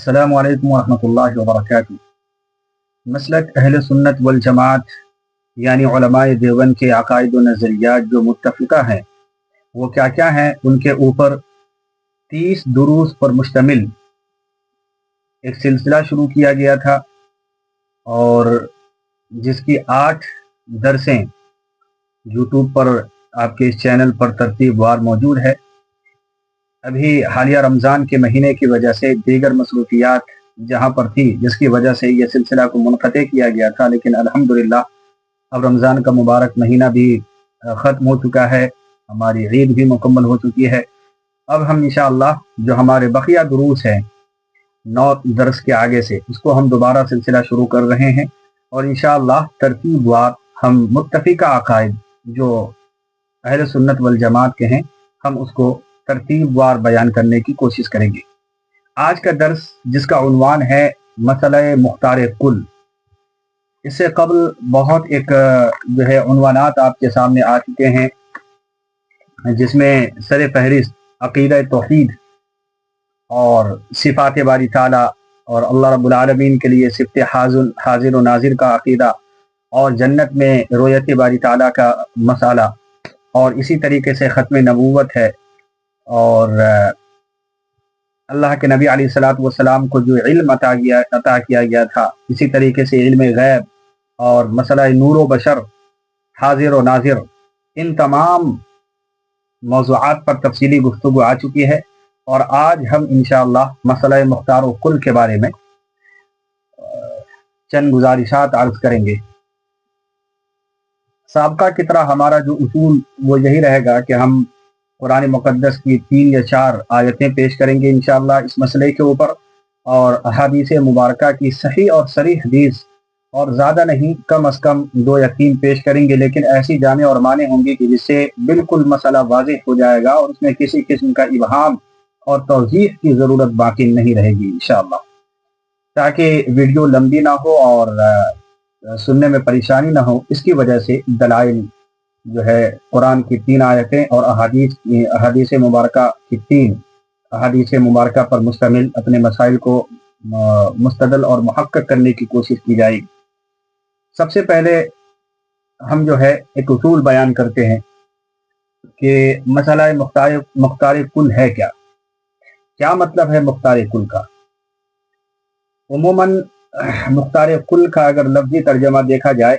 السلام علیکم ورحمۃ اللہ وبرکاتہ۔ مسلک اہل سنت والجماعت یعنی علماء دیوبند کے عقائد و نظریات جو متفقہ ہیں وہ کیا کیا ہیں، ان کے اوپر 30 دروس پر مشتمل ایک سلسلہ شروع کیا گیا تھا، اور جس کی 8 درسیں یوٹیوب پر آپ کے اس چینل پر ترتیب وار موجود ہے۔ ابھی حالیہ رمضان کے مہینے کی وجہ سے دیگر مصروفیات جہاں پر تھی، جس کی وجہ سے یہ سلسلہ کو منقطع کیا گیا تھا، لیکن الحمدللہ اب رمضان کا مبارک مہینہ بھی ختم ہو چکا ہے، ہماری عید بھی مکمل ہو چکی ہے۔ اب ہم انشاءاللہ جو ہمارے بقیہ دروس ہیں 9 درس کے آگے سے، اس کو ہم دوبارہ سلسلہ شروع کر رہے ہیں، اور انشاءاللہ ترتیب وار ہم متفقہ عقائد جو اہل سنت والجماعت کے ہیں، ہم اس کو ترتیب وار بیان کرنے کی کوشش کریں گے۔ آج کا درس جس کا عنوان ہے مسئلہ مختار کل، اس سے قبل بہت ایک جو ہے عنوانات آپ کے سامنے آ چکے ہیں، جس میں سر فہرست عقیدہ توحید اور صفات باری تعالیٰ اور اللہ رب العالمین کے لیے صفت حاضر و ناظر کا عقیدہ، اور جنت میں رؤیت باری تعالیٰ کا مسئلہ، اور اسی طریقے سے ختم نبوت ہے، اور اللہ کے نبی علیہ الصلوۃ والسلام کو جو علم عطا کیا گیا تھا، اسی طریقے سے علم غیب اور مسئلہ نور و بشر، حاضر و ناظر، ان تمام موضوعات پر تفصیلی گفتگو آ چکی ہے، اور آج ہم انشاءاللہ مسئلہ مختار و کل کے بارے میں چند گزارشات عرض کریں گے۔ سابقہ کی طرح ہمارا جو اصول وہ یہی رہے گا کہ ہم قرآن مقدس کی 3 یا 4 آیتیں پیش کریں گے انشاءاللہ اس مسئلے کے اوپر، اور احادیث مبارکہ کی صحیح اور صریح حدیث، اور زیادہ نہیں، کم از کم 2 یا 3 پیش کریں گے، لیکن ایسی جامع اور معنی ہوں گی کہ جس سے بالکل مسئلہ واضح ہو جائے گا، اور اس میں کسی قسم کا ابہام اور توضیح کی ضرورت باقی نہیں رہے گی انشاءاللہ، تاکہ ویڈیو لمبی نہ ہو اور سننے میں پریشانی نہ ہو۔ اس کی وجہ سے دلائل جو ہے قرآن کی 3 آیتیں اور احادیث مبارکہ کی 3 احادیث مبارکہ پر مشتمل اپنے مسائل کو مستدل اور محقق کرنے کی کوشش کی جائے گی۔ سب سے پہلے ہم جو ہے ایک اصول بیان کرتے ہیں کہ مسئلہ مختار کل ہے کیا مطلب ہے مختار کل کا۔ عموماً مختار کل کا اگر لفظی ترجمہ دیکھا جائے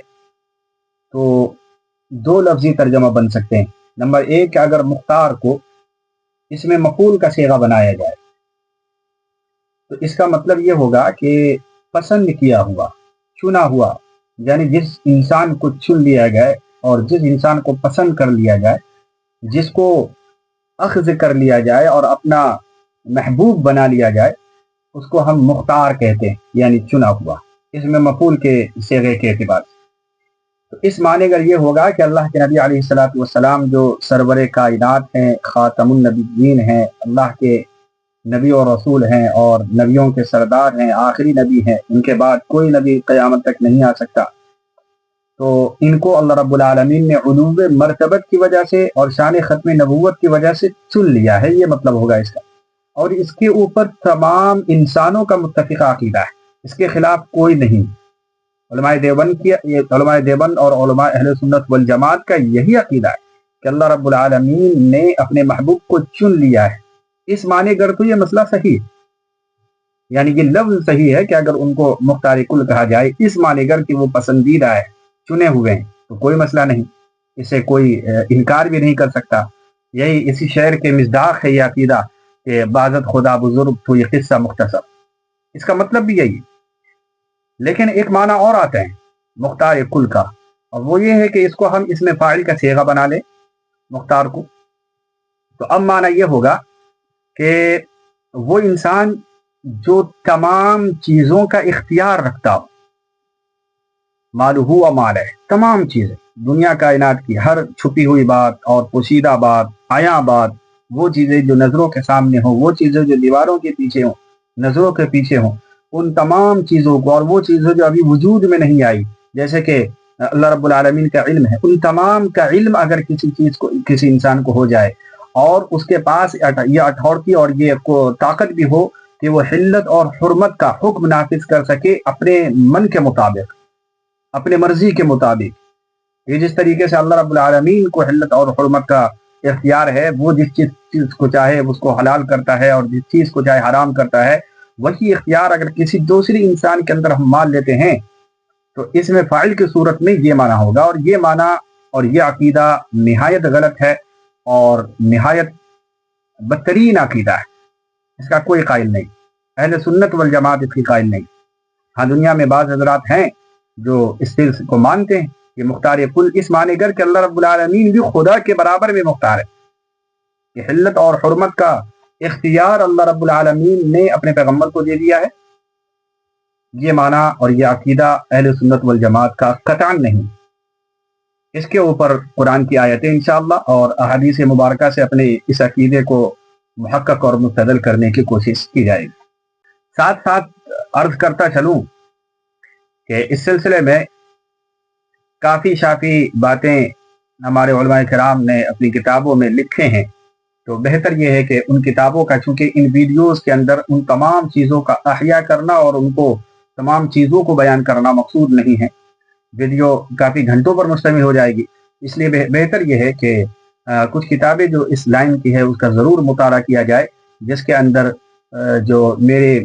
تو 2 لفظی ترجمہ بن سکتے ہیں۔ نمبر 1 کہ اگر مختار کو اس میں مفعول کا صیغہ بنایا جائے تو اس کا مطلب یہ ہوگا کہ پسند کیا ہوا، چنا ہوا، یعنی جس انسان کو چن لیا جائے اور جس انسان کو پسند کر لیا جائے، جس کو اخذ کر لیا جائے اور اپنا محبوب بنا لیا جائے، اس کو ہم مختار کہتے ہیں، یعنی چنا ہوا، اس میں مفعول کے صیغے کے اعتبار سے۔ تو اس معنی اگر یہ ہوگا کہ اللہ کے نبی علیہ الصلوۃ والسلام جو سرور کائنات ہیں، خاتم النبیین ہیں، اللہ کے نبی اور رسول ہیں، اور نبیوں کے سردار ہیں، آخری نبی ہیں، ان کے بعد کوئی نبی قیامت تک نہیں آ سکتا، تو ان کو اللہ رب العالمین نے علو مرتبت کی وجہ سے اور شان ختم نبوت کی وجہ سے چن لیا ہے، یہ مطلب ہوگا اس کا، اور اس کے اوپر تمام انسانوں کا متفقہ عقیدہ ہے، اس کے خلاف کوئی نہیں۔ علماء دیوبند اور علماء اہل سنت والجماعت کا یہی عقیدہ ہے کہ اللہ رب العالمین نے اپنے محبوب کو چن لیا ہے۔ اس معنی گر تو یہ مسئلہ صحیح ہے، یعنی یہ لفظ صحیح ہے کہ اگر ان کو مختار کل کہا جائے، اس معنی گر کہ وہ پسندیدہ ہے، چنے ہوئے ہیں، تو کوئی مسئلہ نہیں، اسے کوئی انکار بھی نہیں کر سکتا۔ یہی اسی شعر کے مصداق ہے یہ عقیدہ کہ بازت خدا بزرگ تو یہ قصہ مختصر، اس کا مطلب بھی یہی ہے۔ لیکن ایک معنی اور آتا ہے مختار کل کا، اور وہ یہ ہے کہ اس کو ہم اس میں فاعل کا صیغہ بنا لیں مختار کو، تو اب معنی یہ ہوگا کہ وہ انسان جو تمام چیزوں کا اختیار رکھتا ہو، مالہ و مالہ، تمام چیزیں، دنیا کائنات کی ہر چھپی ہوئی بات اور پوشیدہ بات، عیاں بات، وہ چیزیں جو نظروں کے سامنے ہوں، وہ چیزیں جو دیواروں کے پیچھے ہوں، نظروں کے پیچھے ہوں، ان تمام چیزوں کو، اور وہ چیزیں جو ابھی وجود میں نہیں آئی، جیسے کہ اللہ رب العالمین کا علم ہے، ان تمام کا علم اگر کسی چیز کو، کسی انسان کو ہو جائے، اور اس کے پاس یہ اٹھارٹی اور یہ طاقت بھی ہو کہ وہ حلت اور حرمت کا حکم نافذ کر سکے اپنے من کے مطابق، اپنے مرضی کے مطابق۔ یہ جس طریقے سے اللہ رب العالمین کو حلت اور حرمت کا اختیار ہے، وہ جس چیز کو چاہے اس کو حلال کرتا ہے اور جس چیز کو چاہے حرام کرتا ہے، وہی اختیار اگر کسی دوسری انسان کے اندر ہم مان لیتے ہیں تو اس میں فاعل کی صورت میں یہ معنی ہوگا، اور یہ معنی اور یہ عقیدہ نہایت غلط ہے اور نہایت بدترین عقیدہ ہے۔ اس کا کوئی قائل نہیں، اہل سنت والجماعت اس کی قائل نہیں۔ ہاں دنیا میں بعض حضرات ہیں جو اس چیز کو مانتے ہیں کہ مختار کل اس معنی گر کہ اللہ رب العالمین بھی خدا کے برابر میں مختار ہے، کہ حلت اور حرمت کا اختیار اللہ رب العالمین نے اپنے پیغمبر کو دے دیا ہے۔ یہ معنی اور یہ عقیدہ اہل سنت والجماعت کا قطعاً نہیں۔ اس کے اوپر قرآن کی آیتیں انشاءاللہ اور احادیث مبارکہ سے اپنے اس عقیدے کو محقق اور مستدل کرنے کی کوشش کی جائے گی۔ ساتھ ساتھ عرض کرتا چلوں کہ اس سلسلے میں کافی شافی باتیں ہمارے علماء کرام نے اپنی کتابوں میں لکھے ہیں، تو بہتر یہ ہے کہ ان کتابوں کا، چونکہ ان ویڈیوز کے اندر ان تمام چیزوں کا احیاء کرنا اور ان کو تمام چیزوں کو بیان کرنا مقصود نہیں ہے، ویڈیو کافی گھنٹوں پر مشتمل ہو جائے گی، اس لیے بہتر یہ ہے کہ کچھ کتابیں جو اس لائن کی ہے اس کا ضرور مطالعہ کیا جائے، جس کے اندر جو میرے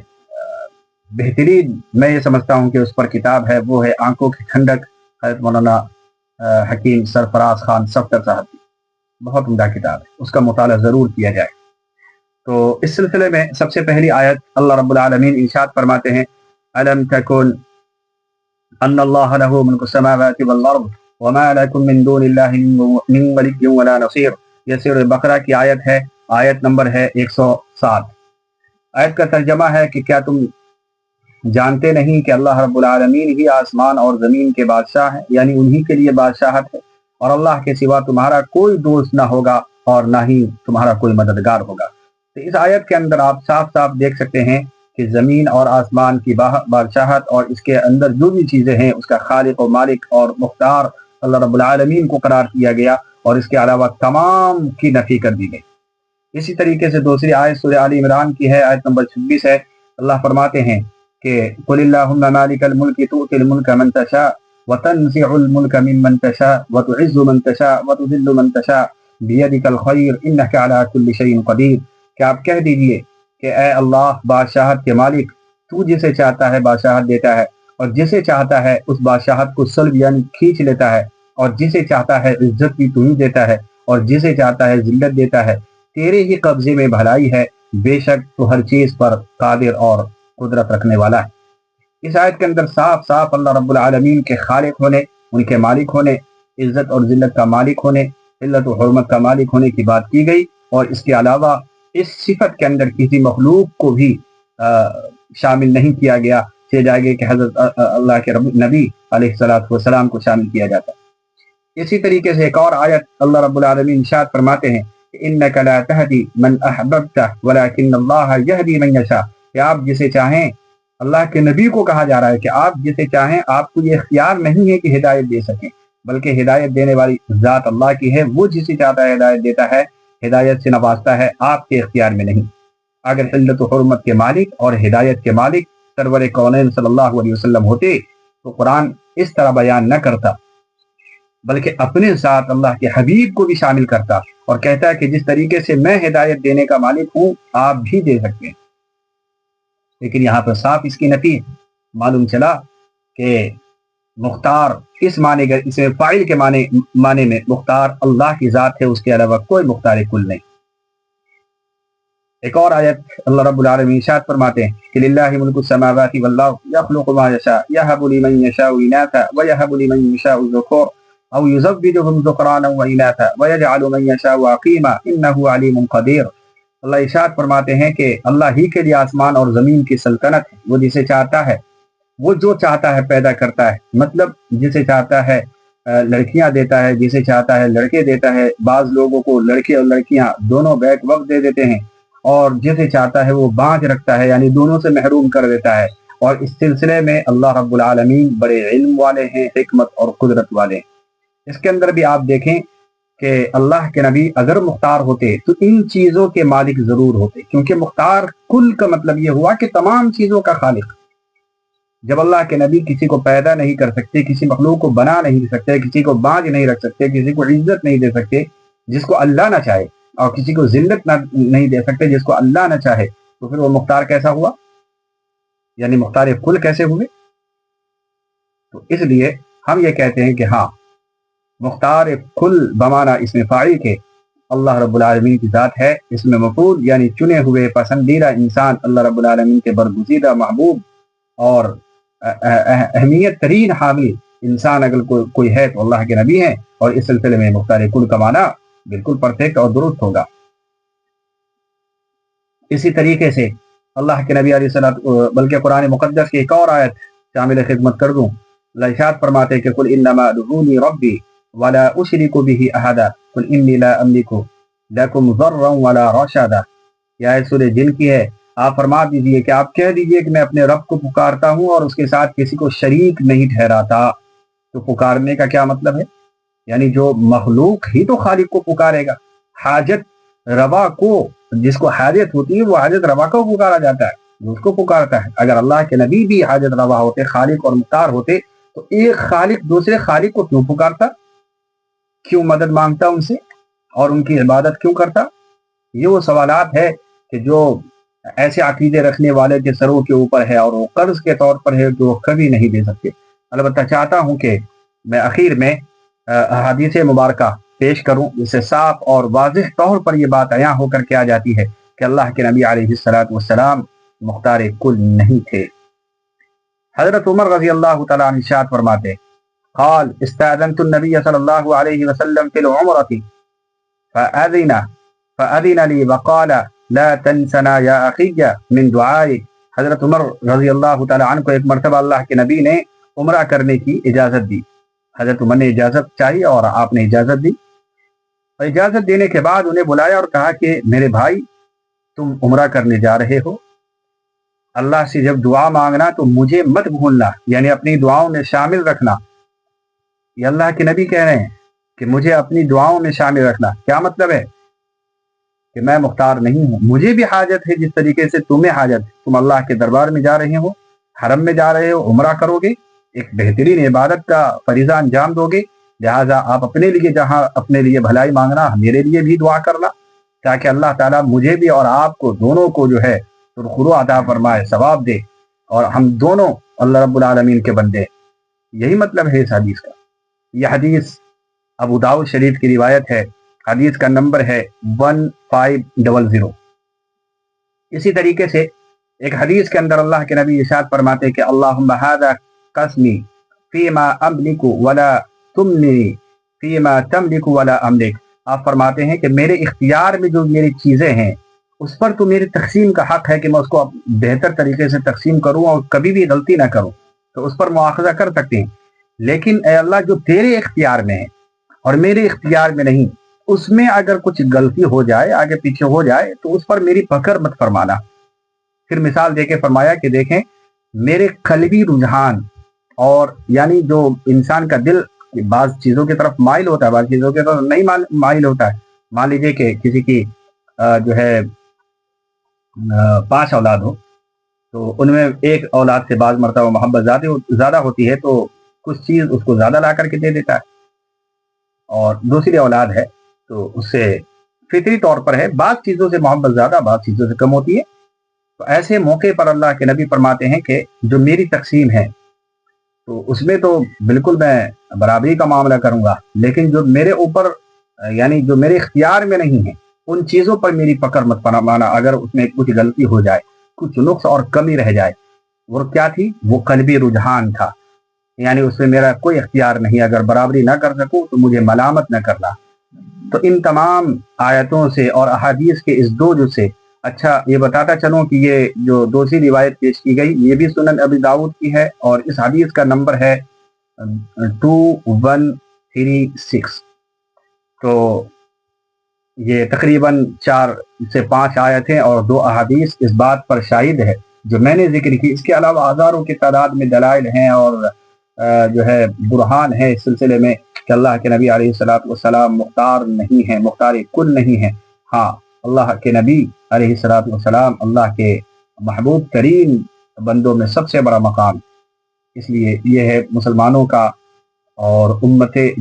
بہترین میں یہ سمجھتا ہوں کہ اس پر کتاب ہے وہ ہے آنکھوں کی ٹھنڈک، حضرت مولانا حکیم سرفراز خان صفدر صاحب کی، بہت عمدہ کتاب ہے، اس کا مطالعہ ضرور کیا جائے۔ تو اس سلسلے میں سب سے پہلی آیت اللہ رب العالمین ارشاد فرماتے ہیں أَلَمْ تَكُنْ أَنَّ اللَّهَ لَهُ مُلْكُ السَّمَاوَاتِ وَالْأَرْضِ وَمَا لَكُم مِّن دُونِ اللَّهِ مِن وَلِيٍّ وَلَا نَصِيرٍ۔ یہ سورہ بقرہ کی آیت ہے، آیت نمبر ہے 107۔ آیت کا ترجمہ ہے کہ کیا تم جانتے نہیں کہ اللہ رب العالمین ہی آسمان اور زمین کے بادشاہ ہیں، یعنی انہی کے لیے بادشاہت ہے، اور اللہ کے سوا تمہارا کوئی دوست نہ ہوگا اور نہ ہی تمہارا کوئی مددگار ہوگا۔ تو اس آیت کے اندر آپ صاف صاف دیکھ سکتے ہیں کہ زمین اور آسمان کی بادشاہت اور اس کے اندر جو بھی چیزیں ہیں اس کا خالق و مالک اور مختار اللہ رب العالمین کو قرار دیا گیا، اور اس کے علاوہ تمام کی نفی کر دی گئی۔ اسی طریقے سے دوسری آیت سورہ آل عمران کی ہے، آیت نمبر 26 ہے، اللہ فرماتے ہیں کہ قل اللہم مالک الملک تؤتی الملک من تشاء وتنزع الملک ممن تشاء وتعز من تشاء وتذل من تشاء بیدک الخیر انک علی کل شیء قدیر۔ کہ آپ کہہ دیجئے کہ اے اللہ بادشاہت کے مالک، تو جسے چاہتا ہے بادشاہت دیتا ہے، اور جسے چاہتا ہے اس بادشاہت کو سلب یعنی کھینچ لیتا ہے، اور جسے چاہتا ہے عزت بھی تو ہی دیتا ہے، اور جسے چاہتا ہے ذلت دیتا ہے، تیرے ہی قبضے میں بھلائی ہے، بے شک تو ہر چیز پر قادر اور قدرت رکھنے والا ہے۔ اس آیت کے اندر صاف صاف اللہ رب العالمین کے خالق ہونے، ان کے مالک ہونے، عزت اور ذلت کا مالک ہونے، علت و حرمت کا مالک ہونے کی بات کی گئی، اور اس کے علاوہ اس صفت کے اندر کسی مخلوق کو بھی شامل نہیں کیا گیا، سے جائے گا کہ حضرت اللہ کے نبی علیہ الصلوۃ والسلام کو شامل کیا جاتا ہے۔ اسی طریقے سے ایک اور آیت اللہ رب العالمین ارشاد فرماتے ہیں انک لا تہدی من احببت ولکن اللہ یہدی من یشاء، کہ آپ جسے چاہیں، اللہ کے نبی کو کہا جا رہا ہے کہ آپ جسے چاہیں، آپ کو یہ اختیار نہیں ہے کہ ہدایت دے سکیں، بلکہ ہدایت دینے والی ذات اللہ کی ہے، وہ جسے چاہتا ہے ہدایت دیتا ہے، ہدایت سے نوازتا ہے، آپ کے اختیار میں نہیں۔ اگر حلت و حرمت کے مالک اور ہدایت کے مالک سرور کونین صلی اللہ علیہ وسلم ہوتے تو قرآن اس طرح بیان نہ کرتا، بلکہ اپنے ساتھ اللہ کے حبیب کو بھی شامل کرتا اور کہتا ہے کہ جس طریقے سے میں ہدایت دینے کا مالک ہوں آپ بھی دے سکتے ہیں۔ لیکن یہاں پر صاف اس کی نفی معلوم چلا کہ مختار اس معنی اس میں فاعل کے معنی میں مختار اللہ کی ذات ہے، اس کے علاوہ کوئی مختار کل نہیں۔ ایک اور آیت اللہ رب العالمین ارشاد فرماتے ہیں کہ للہ ملک السماوات والارض یخلق ما یشاء یہب لمن یشاء اناثا ویہب لمن یشاء الذکور او یزوجہم ذکرانا واناثا ویجعل من یشاء عقیما انہ علیم قدیر۔ اللہ ارشاد فرماتے ہیں کہ اللہ ہی کے لیے آسمان اور زمین کی سلطنت ہے، وہ جسے چاہتا ہے، وہ جو چاہتا ہے پیدا کرتا ہے، مطلب جسے چاہتا ہے لڑکیاں دیتا ہے، جسے چاہتا ہے لڑکے دیتا ہے، بعض لوگوں کو لڑکے اور لڑکیاں دونوں بیک وقت دے دیتے ہیں، اور جسے چاہتا ہے وہ بانجھ رکھتا ہے یعنی دونوں سے محروم کر دیتا ہے۔ اور اس سلسلے میں اللہ رب العالمین بڑے علم والے ہیں، حکمت اور قدرت والے ہیں۔ اس کے اندر بھی آپ دیکھیں کہ اللہ کے نبی اگر مختار ہوتے تو ان چیزوں کے مالک ضرور ہوتے، کیونکہ مختار کل کا مطلب یہ ہوا کہ تمام چیزوں کا خالق۔ جب اللہ کے نبی کسی کو پیدا نہیں کر سکتے، کسی مخلوق کو بنا نہیں سکتے، کسی کو باز نہیں رکھ سکتے، کسی کو عزت نہیں دے سکتے جس کو اللہ نہ چاہے، اور کسی کو ذلت نہیں دے سکتے جس کو اللہ نہ چاہے، تو پھر وہ مختار کیسا ہوا؟ یعنی مختار کل کیسے ہوئے؟ تو اس لیے ہم یہ کہتے ہیں کہ ہاں، مختار کل بمانا اس میں فاعل کے اللہ رب العالمین کی ذات ہے، اس میں مفعول یعنی چنے ہوئے پسندیدہ انسان اللہ رب العالمین کے برگزیدہ محبوب اور اہمیت ترین حامل انسان اگر کوئی ہے تو اللہ کے نبی ہیں، اور اس سلسلے میں مختار کل کا معنی بالکل پرفیکٹ اور درست ہوگا۔ اسی طریقے سے اللہ کے نبی علیہ الصلوۃ، بلکہ قرآن مقدس کی ایک اور آیت شامل خدمت کر دوں، اللہ ارشاد فرماتے کہ قل انما ادعونی ربی ولا اشرک به احدا قل انی لا املک لکم ضرا ولا رشدا۔ یہ آیت سورہ جن کی ہے۔ آپ فرما دیجئے کہ آپ کہہ دیجئے کہ میں اپنے رب کو پکارتا ہوں اور اس کے ساتھ کسی کو شریک نہیں ٹھہراتا۔ تو پکارنے کا کیا مطلب ہے؟ یعنی جو مخلوق ہی تو خالق کو پکارے گا، حاجت روا کو، جس کو حاجت ہوتی ہے وہ حاجت روا کو پکارا جاتا ہے، اس کو پکارتا ہے۔ اگر اللہ کے نبی بھی حاجت روا ہوتے، خالق اور مختار ہوتے، تو ایک خالق دوسرے خالق کو کیوں پکارتا، کیوں مدد مانگتا ان سے، اور ان کی عبادت کیوں کرتا؟ یہ وہ سوالات ہے کہ جو ایسے عقیدے رکھنے والے کے سروں کے اوپر ہے، اور وہ قرض کے طور پر ہے جو وہ کبھی نہیں دے سکتے۔ البتہ چاہتا ہوں کہ میں اخیر میں احادیث مبارکہ پیش کروں جس سے صاف اور واضح طور پر یہ بات عیاں ہو کر کے آ جاتی ہے کہ اللہ کے نبی علیہ الصلوۃ والسلام مختار کل نہیں تھے۔ حضرت عمر رضی اللہ تعالیٰ عنہ ارشاد فرماتے، قال استاذنت النبي صلی اللہ علیہ وسلم فی العمرۃ فأذن لی وقال لا تنسنا یا اخی من دعائی۔ حضرت عمر رضی اللہ تعالیٰ عنہ کو ایک مرتبہ اللہ کے نبی نے عمرہ کرنے کی اجازت دی۔ حضرت عمر نے اجازت چاہی اور آپ نے اجازت دی، اور اجازت دینے کے بعد انہیں بلایا اور کہا کہ میرے بھائی، تم عمرہ کرنے جا رہے ہو، اللہ سے جب دعا مانگنا تو مجھے مت بھولنا، یعنی اپنی دعاؤں میں شامل رکھنا۔ یہ اللہ کے نبی کہہ رہے ہیں کہ مجھے اپنی دعاؤں میں شامل رکھنا۔ کیا مطلب ہے؟ کہ میں مختار نہیں ہوں، مجھے بھی حاجت ہے جس طریقے سے تمہیں حاجت ہے۔ تم اللہ کے دربار میں جا رہے ہو، حرم میں جا رہے ہو، عمرہ کرو گے، ایک بہترین عبادت کا فریضہ انجام دو گے، لہٰذا آپ اپنے لیے جہاں اپنے لیے بھلائی مانگنا، میرے لیے بھی دعا کرنا، تاکہ اللہ تعالیٰ مجھے بھی اور آپ کو دونوں کو جو ہے سرخرو عطا فرمائے، ثواب دے، اور ہم دونوں اللہ رب العالمین کے بندے۔ یہی مطلب ہے اس حدیث کا۔ یہ حدیث ابو داؤد شریف کی روایت ہے، حدیث کا نمبر ہے 1500۔ اسی طریقے سے ایک حدیث کے اندر اللہ کے نبی ارشاد فرماتے کہ اللہم ھذا قسمی فیما املک ولا تمنی فیما تملک ولا املک۔ آپ فرماتے ہیں کہ میرے اختیار میں جو میری چیزیں ہیں اس پر تو میری تقسیم کا حق ہے کہ میں اس کو بہتر طریقے سے تقسیم کروں اور کبھی بھی غلطی نہ کروں، تو اس پر مواخذہ کر سکتے ہیں، لیکن اے اللہ جو تیرے اختیار میں ہے اور میرے اختیار میں نہیں، اس میں اگر کچھ غلطی ہو جائے، آگے پیچھے ہو جائے، تو اس پر میری پکڑ مت فرمانا۔ پھر مثال دے کے فرمایا کہ دیکھیں میرے قلبی رجحان، اور یعنی جو انسان کا دل بعض چیزوں کی طرف مائل ہوتا ہے، بعض چیزوں کی طرف نہیں مائل ہوتا ہے۔ مان لیجیے کہ کسی کی جو ہے 5 اولاد ہو، تو ان میں ایک اولاد سے بعض مرتبہ محبت زیادہ ہوتی ہے، تو کچھ چیز اس کو زیادہ لا کر کے دے دیتا ہے، اور دوسری اولاد ہے تو اس سے فطری طور پر ہے بعض چیزوں سے محبت زیادہ، بعض چیزوں سے کم ہوتی ہے۔ تو ایسے موقع پر اللہ کے نبی فرماتے ہیں کہ جو میری تقسیم ہے تو اس میں تو بالکل میں برابری کا معاملہ کروں گا، لیکن جو میرے اوپر یعنی جو میرے اختیار میں نہیں ہے ان چیزوں پر میری پکڑ مت فرمانا۔ اگر اس میں کچھ غلطی ہو جائے، کچھ نقص اور کمی رہ جائے، وہ کیا تھی؟ وہ قلبی رجحان تھا، یعنی اس میں میرا کوئی اختیار نہیں، اگر برابری نہ کر سکوں تو مجھے ملامت نہ کرنا۔ تو ان تمام آیتوں سے اور احادیث کے اس دو جو سے اچھا یہ بتاتا چلوں کہ یہ جو دوسری روایت پیش کی گئی یہ بھی سنن ابی داؤد کی ہے، اور اس حدیث کا نمبر ہے 2136۔ تو یہ تقریباً 4 سے 5 آیتیں اور 2 احادیث اس بات پر شاہد ہے جو میں نے ذکر کی۔ اس کے علاوہ ہزاروں کی تعداد میں دلائل ہیں اور جو ہے برہان ہے اس سلسلے میں کہ اللہ کے نبی علیہ الصلوۃ والسلام مختار نہیں ہیں، مختار کل نہیں ہیں۔ ہاں، اللہ کے نبی علیہ الصلوۃ والسلام اللہ کے محبوب ترین بندوں میں سب سے بڑا مقام، اس لیے یہ ہے مسلمانوں کا اور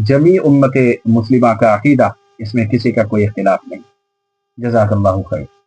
جمیع امت مسلمہ کا عقیدہ، اس میں کسی کا کوئی اختلاف نہیں۔ جزاک اللہ خیر۔